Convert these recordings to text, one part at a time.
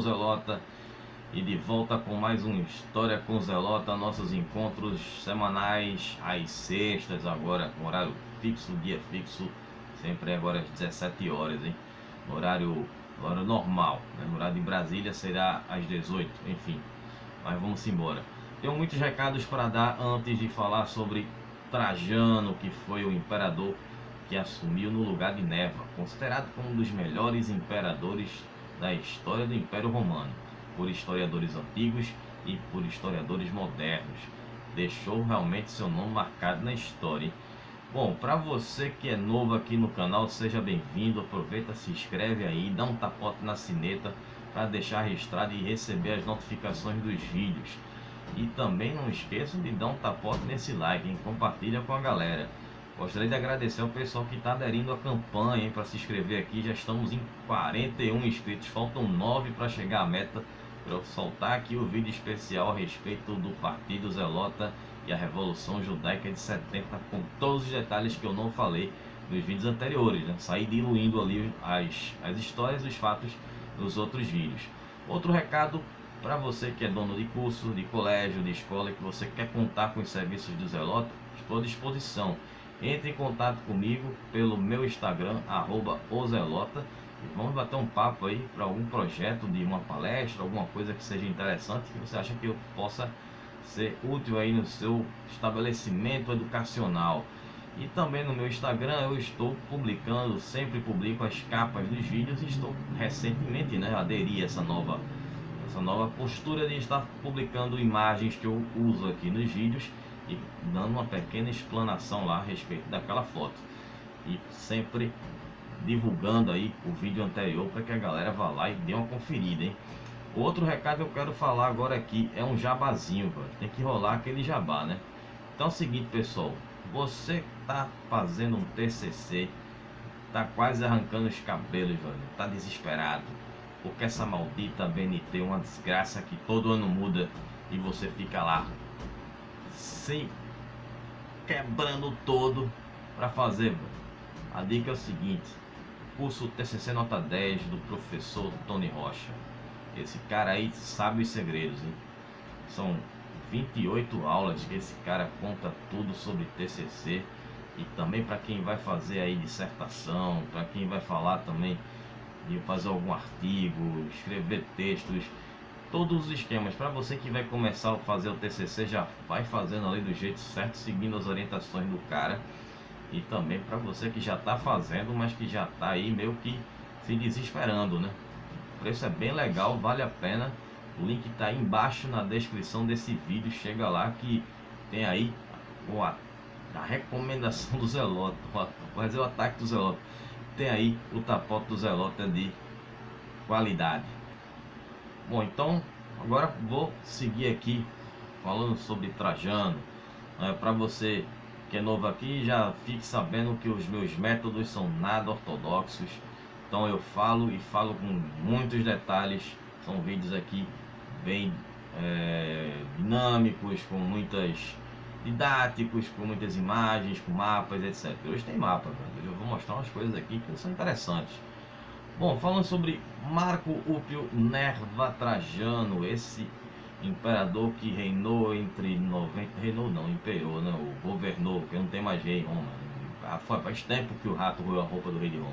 Zelota, e de volta com mais uma História com Zelota, nossos encontros semanais às sextas, agora com horário fixo, dia fixo, sempre agora às 17 horas, hein? Horário normal, né? No horário de Brasília será às 18, enfim, mas vamos embora. Tenho muitos recados para dar antes de falar sobre Trajano, que foi o imperador que assumiu no lugar de Nerva, considerado como um dos melhores imperadores da história do Império Romano, por historiadores antigos e por historiadores modernos. Deixou realmente seu nome marcado na história, hein? Bom, para você que é novo aqui no canal, seja bem-vindo. Aproveita, se inscreve aí, dá um tapote na sineta para deixar registrado e receber as notificações dos vídeos. E também não esqueça de dar um tapote nesse like, hein? Compartilha com a galera. Gostaria de agradecer ao pessoal que está aderindo à campanha para se inscrever aqui. Já estamos em 41 inscritos, faltam 9 para chegar à meta, para eu soltar aqui o vídeo especial a respeito do Partido Zelota e a Revolução Judaica de 70, com todos os detalhes que eu não falei nos vídeos anteriores, né? Saí diluindo ali as histórias e os fatos nos outros vídeos. Outro recado para você que é dono de curso, de colégio, de escola, que você quer contar com os serviços do Zelota, estou à disposição. Entre em contato comigo pelo meu Instagram, @ozelota, e vamos bater um papo aí para algum projeto de uma palestra, alguma coisa que seja interessante, que você acha que eu possa ser útil aí no seu estabelecimento educacional. E também no meu Instagram eu estou publicando, sempre publico as capas dos vídeos, e estou recentemente, né, aderi a essa nova postura de estar publicando imagens que eu uso aqui nos vídeos e dando uma pequena explanação lá a respeito daquela foto, e sempre divulgando aí o vídeo anterior para que a galera vá lá e dê uma conferida, hein? Outro recado que eu quero falar agora aqui é um jabazinho, velho. Tem que rolar aquele jabá, né? Então é o seguinte, pessoal, você tá fazendo um TCC, tá quase arrancando os cabelos, velho, tá desesperado porque essa maldita BNT é uma desgraça que todo ano muda e você fica lá se quebrando todo para fazer, velho. A dica é o seguinte: curso TCC nota 10 do professor Tony Rocha. Esse cara aí sabe os segredos, hein? São 28 aulas que esse cara conta tudo sobre TCC, e também para quem vai fazer aí dissertação, para quem vai falar também de fazer algum artigo, escrever textos, todos os esquemas. Para você que vai começar a fazer o TCC, já vai fazendo ali do jeito certo, seguindo as orientações do cara. E também para você que já está fazendo, mas que já está aí meio que se desesperando, né? O preço é bem legal, vale a pena. O link está aí embaixo na descrição desse vídeo. Chega lá que tem aí a recomendação do Zelota, vou fazer o ataque do Zelota. Tem aí o tapote do Zelota de qualidade. Bom, então agora vou seguir aqui falando sobre Trajano. Para você que é novo aqui, já fique sabendo que os meus métodos são nada ortodoxos. Então eu falo com muitos detalhes. São vídeos aqui bem dinâmicos, com muitas didáticos, com muitas imagens, com mapas, etc. Hoje tem mapa, eu vou mostrar umas coisas aqui que são interessantes. Bom, falando sobre Marco Ulpio Nerva Trajano, esse imperador que reinou entre 90... Reinou não, imperou, né? O governou, que não tem mais rei em Roma. Faz tempo que o rato roeu a roupa do rei de Roma.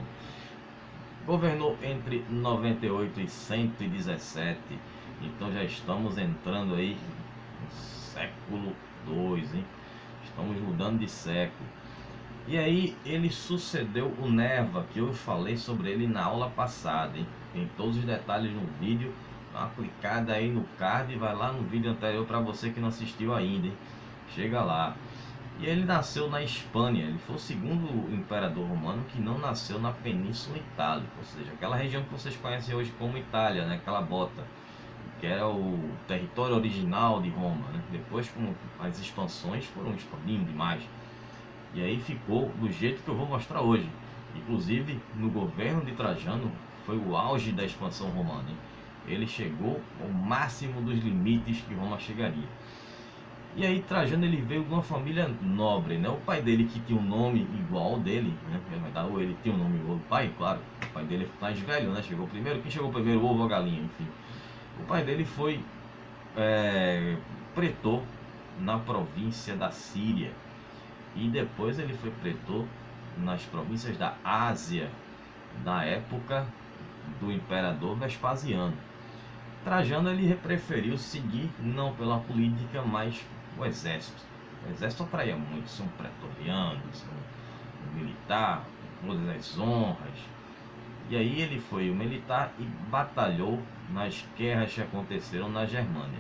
Governou entre 98 e 117. Então já estamos entrando aí no século II, hein? Estamos mudando de século. E aí ele sucedeu o Nerva, que eu falei sobre ele na aula passada, hein? Tem todos os detalhes no vídeo. Dá uma clicada aí no card e vai lá no vídeo anterior para você que não assistiu ainda, hein? Chega lá. E ele nasceu na Espanha. Ele foi o segundo imperador romano que não nasceu na Península Itálica, ou seja, aquela região que vocês conhecem hoje como Itália, né? Aquela bota, que era o território original de Roma, né? Depois, com as expansões, foram expandindo demais. E aí ficou do jeito que eu vou mostrar hoje. Inclusive, no governo de Trajano, foi o auge da expansão romana, hein? Ele chegou ao máximo dos limites que Roma chegaria. E aí Trajano ele veio de uma família nobre, né? O pai dele, que tinha um nome igual ao dele, né? Ele tinha um nome igual ao do pai, claro. O pai dele é mais velho, né? Chegou primeiro. Quem chegou primeiro, o ovo ou a galinha, enfim. O pai dele foi pretor na província da Síria, e depois ele foi pretor nas províncias da Ásia, na época do imperador Vespasiano. Trajano ele preferiu seguir não pela política, mas o exército. O exército atraía muito, ser um pretoriano, ser um militar, todas as honras. E aí ele foi o militar e batalhou nas guerras que aconteceram na Germânia.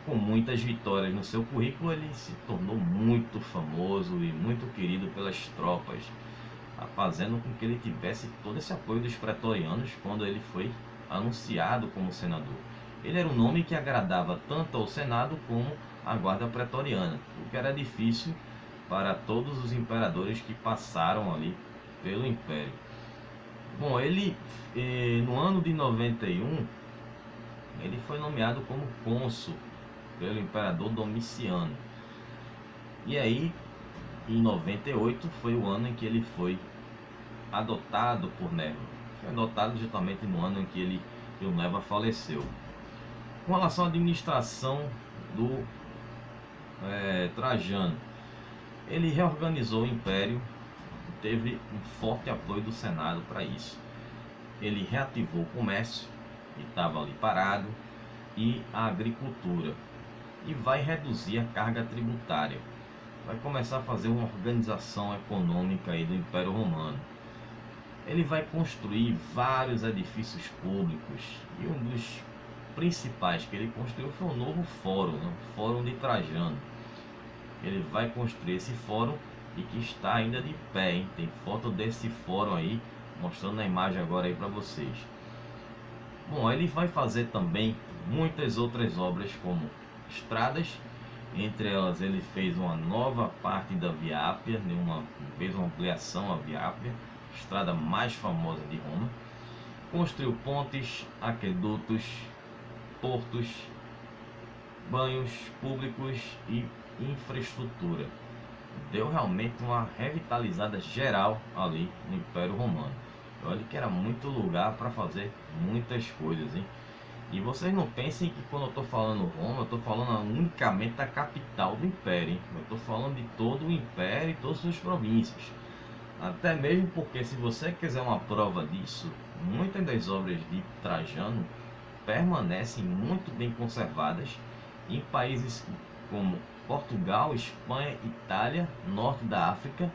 Com muitas vitórias no seu currículo, ele se tornou muito famoso e muito querido pelas tropas, fazendo com que ele tivesse todo esse apoio dos pretorianos quando ele foi anunciado como senador. Ele era um nome que agradava tanto ao Senado como à guarda pretoriana, o que era difícil para todos os imperadores que passaram ali pelo império. Bom, ele no ano de 91 ele foi nomeado como cônsul pelo imperador Domiciano. E aí, em 98 foi o ano em que ele foi adotado por Nerva. Foi adotado justamente no ano em que o Nerva faleceu. Com relação à administração do Trajano, ele reorganizou o império, teve um forte apoio do Senado para isso. Ele reativou o comércio, que estava ali parado, e a agricultura, e vai reduzir a carga tributária. Vai começar a fazer uma organização econômica aí do Império Romano. Ele vai construir vários edifícios públicos, e um dos principais que ele construiu foi o novo fórum, né? O Fórum de Trajano. Ele vai construir esse fórum e que está ainda de pé, hein? Tem foto desse fórum aí, mostrando a imagem agora aí para vocês. Bom, ele vai fazer também muitas outras obras, como estradas. Entre elas ele fez uma nova parte da Via Ápia, fez uma ampliação à Via Ápia, estrada mais famosa de Roma. Construiu pontes, aquedutos, portos, banhos públicos e infraestrutura. Deu realmente uma revitalizada geral ali no Império Romano. Olha que era muito lugar para fazer muitas coisas, hein? E vocês não pensem que quando eu estou falando Roma, eu estou falando unicamente da capital do Império, hein? Eu estou falando de todo o Império e todas as suas províncias. Até mesmo porque, se você quiser uma prova disso, muitas das obras de Trajano permanecem muito bem conservadas em países como Portugal, Espanha, Itália, norte da África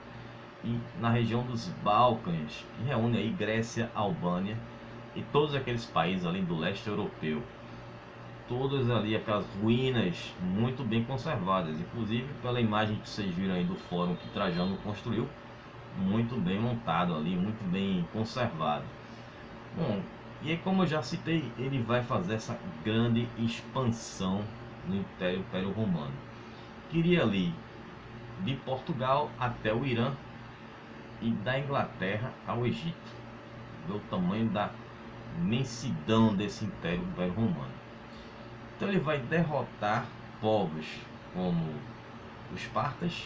e na região dos Balcãs, que reúne aí Grécia, Albânia e todos aqueles países ali do leste europeu. Todas ali aquelas ruínas muito bem conservadas, inclusive pela imagem que vocês viram aí do fórum que Trajano construiu, muito bem montado ali, muito bem conservado. Bom, e aí, como eu já citei, ele vai fazer essa grande expansão no Império Romano. Queria ali de Portugal até o Irã e da Inglaterra ao Egito. Vê o tamanho da imensidão desse Império Romano. Então ele vai derrotar povos como os partas,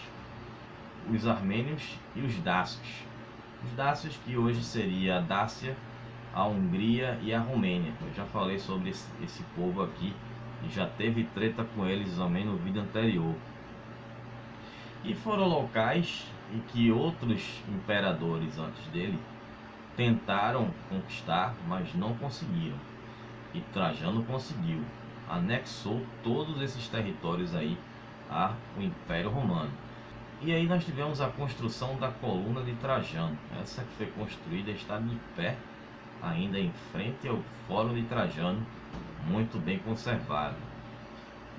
os armênios e os dácios. Os dácios, que hoje seria a Dácia, a Hungria e a Romênia. Eu já falei sobre esse povo aqui e já teve treta com eles também no vídeo anterior. E foram locais em que outros imperadores antes dele tentaram conquistar, mas não conseguiram. E Trajano conseguiu. Anexou todos esses territórios aí ao Império Romano. E aí nós tivemos a construção da coluna de Trajano. Essa que foi construída está de pé ainda em frente ao Fórum de Trajano, muito bem conservado.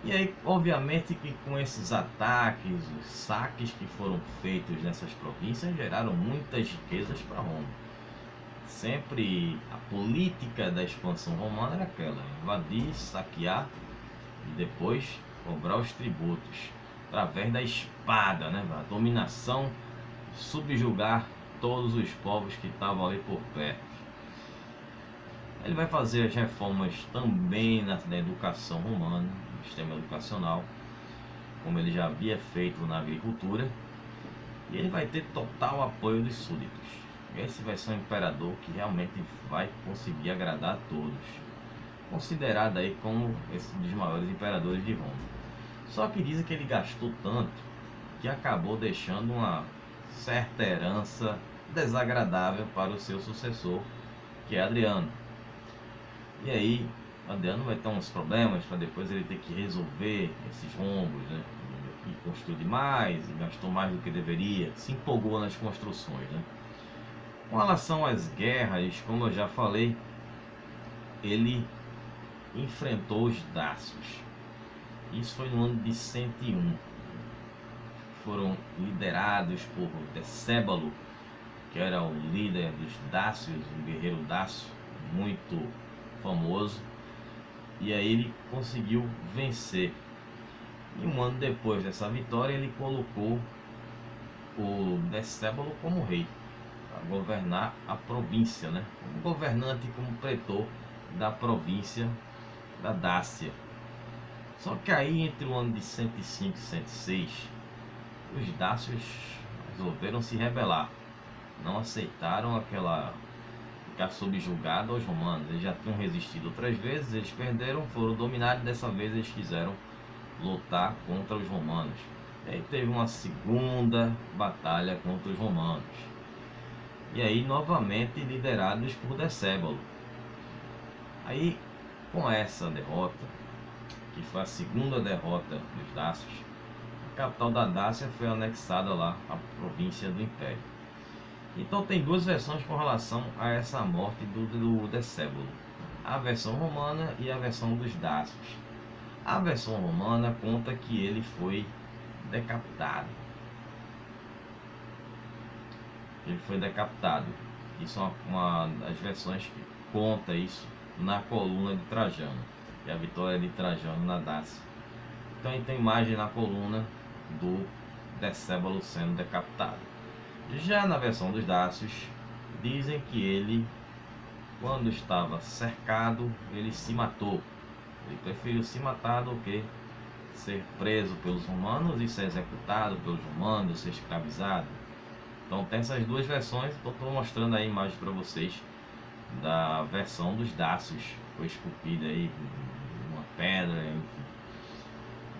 E aí, obviamente, que com esses ataques, os saques que foram feitos nessas províncias, geraram muitas riquezas para Roma. Sempre a política da expansão romana era aquela: invadir, saquear e depois cobrar os tributos através da espada, né? A dominação, subjugar todos os povos que estavam ali por perto. Ele vai fazer as reformas também na educação romana, no sistema educacional, como ele já havia feito na agricultura, e ele vai ter total apoio dos súditos. Esse vai ser um imperador que realmente vai conseguir agradar a todos. considerado aí como esse dos maiores imperadores de Roma. Só que dizem que ele gastou tanto que acabou deixando uma certa herança desagradável para o seu sucessor, que é Adriano. E aí, Adriano vai ter uns problemas para depois ele ter que resolver esses rombos, né? E construiu demais, e gastou mais do que deveria, se empolgou nas construções, né? Com relação às guerras, como eu já falei, ele enfrentou os dácios. Isso foi no ano de 101. Foram liderados por Decébalo, que era o líder dos dácios, um guerreiro dácio muito famoso. E aí ele conseguiu vencer. E um ano depois dessa vitória, ele colocou o Decébalo como rei, para governar a província, né? Como governante, como pretor da província da Dácia. Só que aí, entre o ano de 105 e 106, os dácios resolveram se rebelar. Não aceitaram ficar subjugado aos romanos. Eles já tinham resistido outras vezes, eles perderam, foram dominados, dessa vez eles quiseram lutar contra os romanos. E aí teve uma segunda batalha contra os romanos. E aí novamente liderados por Decébalo. Aí, com essa derrota, que foi a segunda derrota dos dácios, a capital da Dácia foi anexada lá à província do Império. Então tem duas versões com relação a essa morte do Decébalo: a versão romana e a versão dos dácios. A versão romana conta que ele foi decapitado. Ele foi decapitado. Isso é uma das versões que conta isso na coluna de Trajano, que é a vitória de Trajano na Dácia. Então aí tem imagem na coluna do Decébalo sendo decapitado. Já na versão dos dácios, dizem que ele, quando estava cercado, ele se matou. Ele preferiu se matar do que ser preso pelos romanos e ser executado pelos romanos, ser escravizado. Então tem essas duas versões. Estou mostrando aí a imagem para vocês da versão dos dácios. Foi esculpida aí uma pedra, enfim.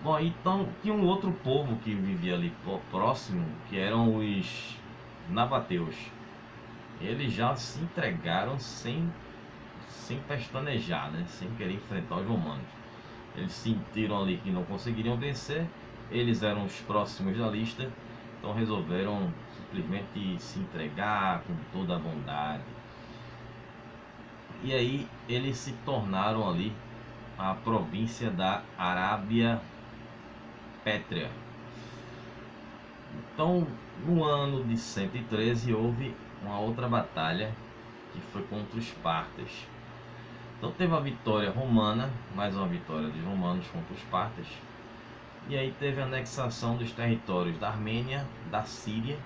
Bom, então tinha um outro povo que vivia ali próximo, que eram os nabateus. Eles já se entregaram sem pestanejar, né? Sem querer enfrentar os romanos. Eles sentiram ali que não conseguiriam vencer, eles eram os próximos da lista, então resolveram simplesmente se entregar com toda a bondade. E aí eles se tornaram ali a província da Arábia Pétrea. Então, no ano de 113 houve uma outra batalha que foi contra os partas. Então teve a vitória romana, mais uma vitória dos romanos contra os partas. E aí teve a anexação dos territórios da Armênia, da Síria,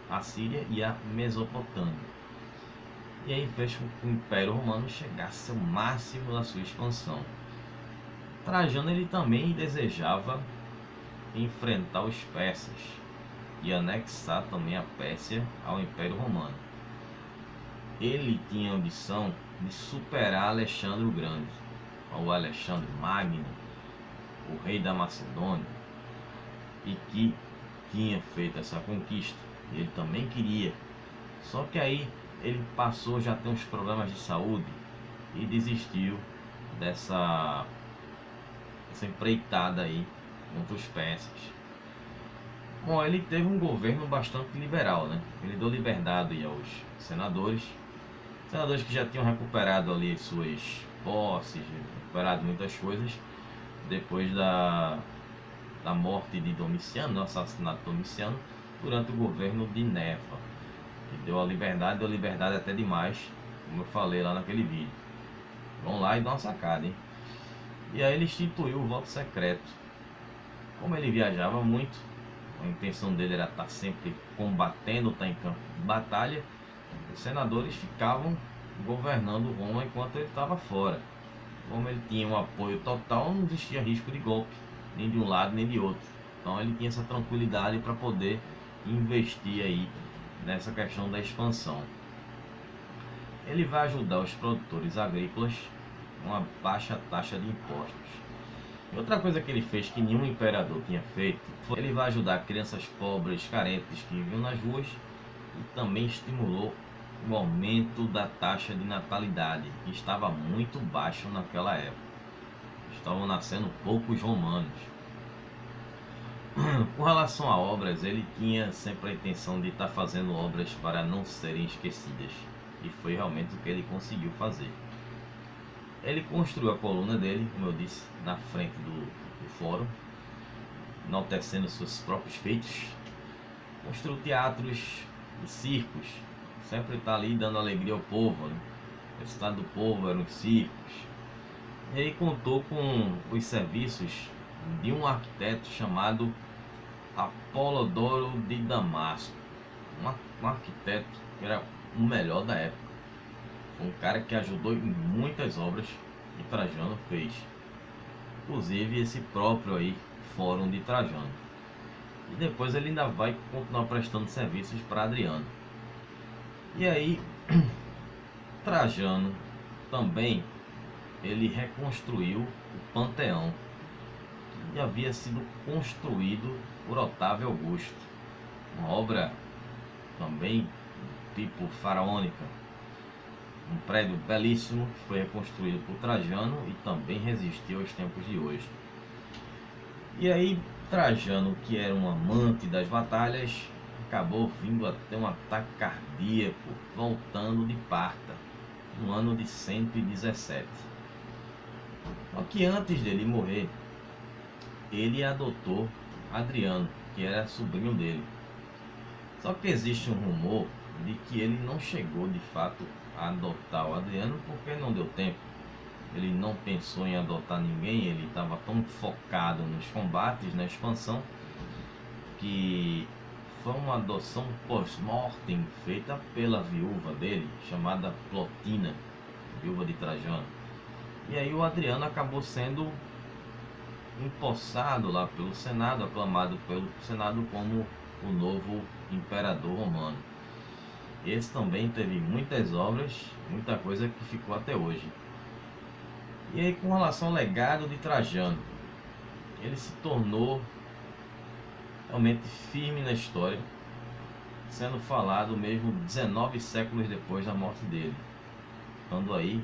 a Síria e a Mesopotâmia. E aí fez com que o Império Romano chegasse ao máximo da sua expansão. Trajano ele também desejava enfrentar os persas e anexar também a Pérsia ao Império Romano. Ele tinha a ambição de superar Alexandre o Grande, ou Alexandre Magno, o rei da Macedônia, e que tinha feito essa conquista. Ele também queria, só que aí ele passou já a ter uns problemas de saúde e desistiu dessa empreitada aí contra os persas. Bom, ele teve um governo bastante liberal, né? Ele deu liberdade aos senadores que já tinham recuperado ali as suas posses, recuperado muitas coisas depois da morte de Domiciano, do assassinato de Domiciano, durante o governo de Nerva. Que deu liberdade até demais, como eu falei lá naquele vídeo. Vão lá e dão uma sacada, hein? E aí ele instituiu o voto secreto. Como ele viajava muito, a intenção dele era estar sempre combatendo, estar em campo de batalha, os senadores ficavam governando Roma enquanto ele estava fora. Como ele tinha um apoio total, não existia risco de golpe, nem de um lado nem de outro. Então ele tinha essa tranquilidade para poder investir aí nessa questão da expansão. Ele vai ajudar os produtores agrícolas uma baixa taxa de impostos. E outra coisa que ele fez que nenhum imperador tinha feito foi ele vai ajudar crianças pobres, carentes que viviam nas ruas, e também estimulou o aumento da taxa de natalidade, que estava muito baixo naquela época. Estavam nascendo poucos romanos. Com relação a obras, ele tinha sempre a intenção de estar fazendo obras para não serem esquecidas, e foi realmente o que ele conseguiu fazer. Ele construiu a coluna dele, como eu disse, na frente do fórum, enaltecendo seus próprios feitos. Construiu teatros e circos, sempre está ali dando alegria ao povo, né? O estado do povo eram os circos. E aí contou com os serviços de um arquiteto chamado Apolodoro de Damasco, um arquiteto que era o melhor da época. Foi um cara que ajudou em muitas obras que Trajano fez, inclusive esse próprio aí Fórum de Trajano. E depois ele ainda vai continuar prestando serviços para Adriano. E aí Trajano também ele reconstruiu o Panteão, que havia sido construído por Otávio Augusto, uma obra também tipo faraônica, um prédio belíssimo que foi reconstruído por Trajano e também resistiu aos tempos de hoje. E aí Trajano, que era um amante das batalhas, acabou vindo a ter um ataque cardíaco voltando de Parta, no ano de 117. Só que antes dele morrer, ele adotou Adriano, que era sobrinho dele. Só que existe um rumor de que ele não chegou de fato a adotar o Adriano porque não deu tempo. Ele não pensou em adotar ninguém, ele estava tão focado nos combates, na expansão, que foi uma adoção pós-mortem feita pela viúva dele, chamada Plotina, viúva de Trajano. E aí o Adriano acabou sendo empossado lá pelo Senado, aclamado pelo Senado como o novo imperador romano. Esse também teve muitas obras, muita coisa que ficou até hoje. E aí, com relação ao legado de Trajano, ele se tornou realmente firme na história, sendo falado mesmo 19 séculos depois da morte dele. Dando aí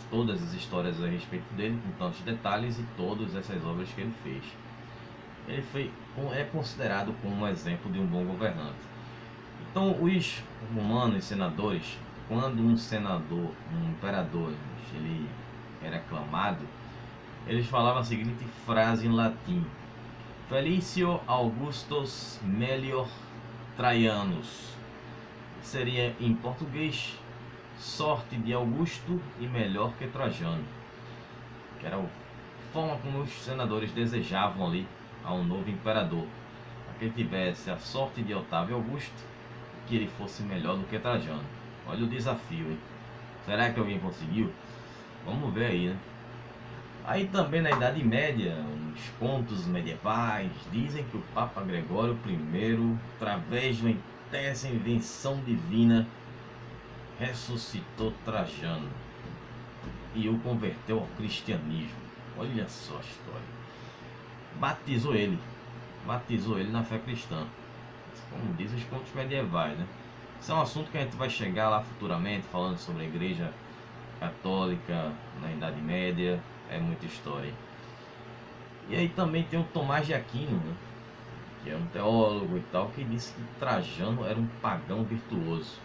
todas as histórias a respeito dele, com tantos detalhes e todas essas obras que ele fez. Ele é considerado como um exemplo de um bom governante. Então, os romanos senadores, quando um senador, um imperador, ele era aclamado, eles falavam a seguinte frase em latim: Felicio Augustus Melior Traianus. Seria em português: sorte de Augusto e melhor que Trajano. Que era a forma como os senadores desejavam ali a um novo imperador, para que ele tivesse a sorte de Otávio Augusto, que ele fosse melhor do que Trajano. Olha o desafio, hein? Será que alguém conseguiu? Vamos ver aí, né? Aí também na Idade Média, os contos medievais dizem que o Papa Gregório I, através de uma intensa invenção divina, ressuscitou Trajano e o converteu ao cristianismo. Olha só a história. Batizou ele na fé cristã, como dizem os contos medievais, né? Isso é um assunto que a gente vai chegar lá futuramente, falando sobre a Igreja Católica na Idade Média. É muita história. E aí também tem o Tomás de Aquino, né? Que é um teólogo e tal, que disse que Trajano era um pagão virtuoso.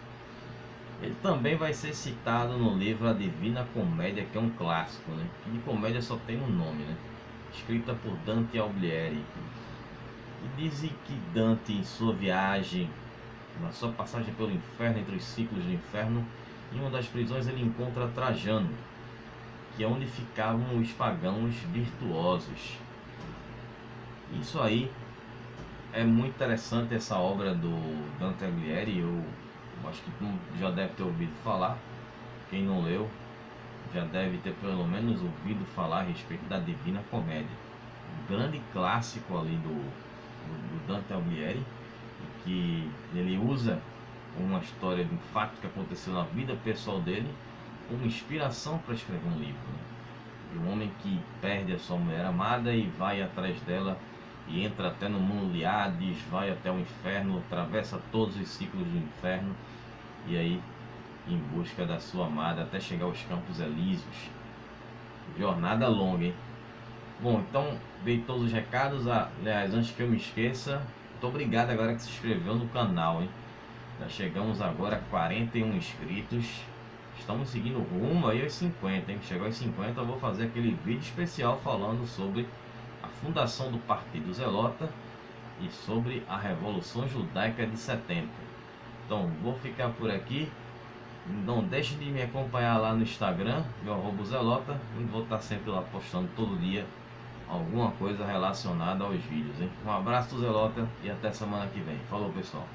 Ele também vai ser citado no livro A Divina Comédia, que é um clássico, né? Que de comédia só tem um nome, né? Escrita por Dante Alighieri. E dizem que Dante, em sua viagem, na sua passagem pelo inferno, entre os ciclos do inferno, em uma das prisões ele encontra Trajano, que é onde ficavam os pagãos virtuosos. Isso aí é muito interessante, essa obra do Dante Alighieri. Eu acho que já deve ter ouvido falar. Quem não leu já deve ter pelo menos ouvido falar a respeito da Divina Comédia, um grande clássico ali do Dante Alighieri, que ele usa uma história de um fato que aconteceu na vida pessoal dele como inspiração para escrever um livro, né? que perde a sua mulher amada e vai atrás dela e entra até no mundo de Hades, vai até o inferno, atravessa todos os ciclos do inferno e aí em busca da sua amada até chegar aos Campos Elíseos. Jornada longa, hein? Bom, então dei todos os recados. Aliás, antes que eu me esqueça, muito obrigado agora que se inscreveu no canal, hein? Já chegamos agora a 41 inscritos. Estamos seguindo rumo aí aos 50, hein? Chegou aos 50, eu vou fazer aquele vídeo especial falando sobre a fundação do Partido Zelota e sobre a Revolução Judaica de 70. Então, vou ficar por aqui. Não deixe de me acompanhar lá no Instagram, meu @zelota. Eu vou estar sempre lá postando todo dia alguma coisa relacionada aos vídeos, hein? Um abraço, Zelota, e até semana que vem. Falou, pessoal.